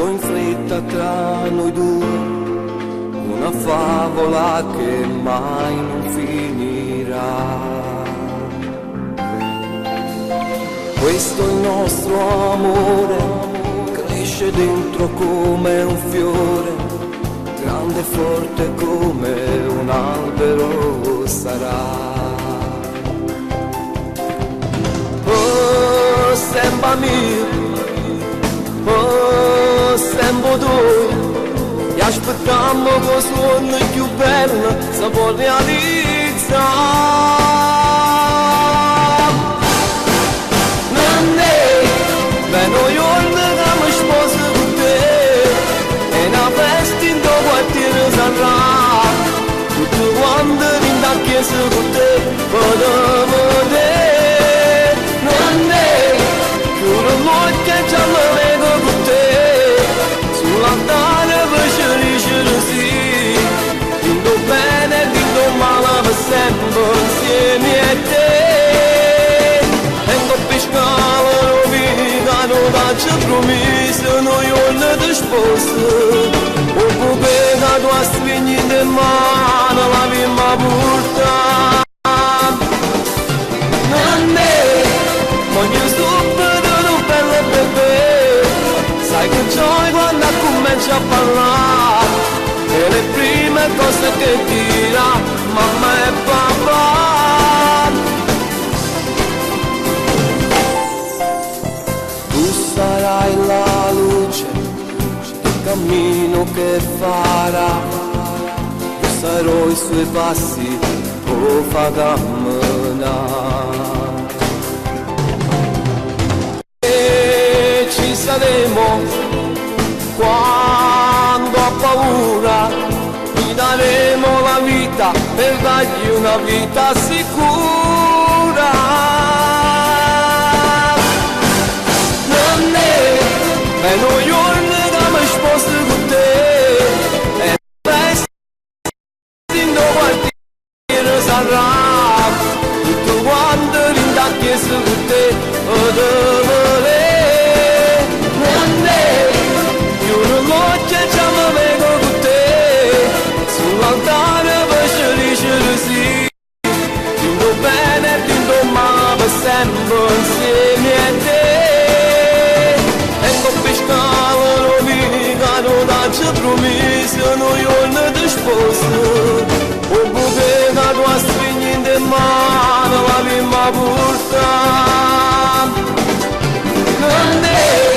tutto in fretta tra noi due, una favola che mai non finirà. Questo è il nostro amore, cresce dentro come un fiore, grande e forte come un albero sarà. Oh, sembra mio, oh, sembra tu, e aspettiamo che il sogno più bello si può realizzare. Veno giorno che mi sposo con te, e una festa in due quartieri sarà, tutti quanti in da chiesa con te, potevo vedere. Non è, chiudo l'occhio e già mi vedo con te, sull'altare faccio sì, dico bene e dico male per sempre insieme a te, vengo a pescare. Non faccio promesso, noi non ti sposo, o puoi da tua spigna in mano la prima volta. Non è, voglio subito un bello bebè, sai che gioia quando comincia a parlare, e le prime cose che dirà mamma e papà. Sarai la luce del cammino che farà, io sarò i suoi passi, o fa camminare. E ci saremo quando ha paura, gli daremo la vita per dargli una vita sicura. E noi giorni che mi sposto con te, e festa in due quartieri sarà, tutto quanto in da chiesa con te, potevo vedere. Non è, chiudo l'occhio e già mi vedo con te, sull'altare faccio sì, dico bene e dico male per sempre insieme a te. Ci promesso, noi non ti sposo, o puoi da tua spigna in mano la prima volta. Non è,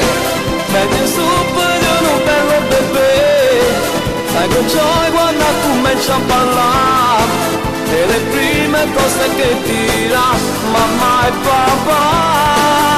metti subito un bello bebè, sai che gioia quando comincia a parlare, e le prime cose che dirà mamma e papà.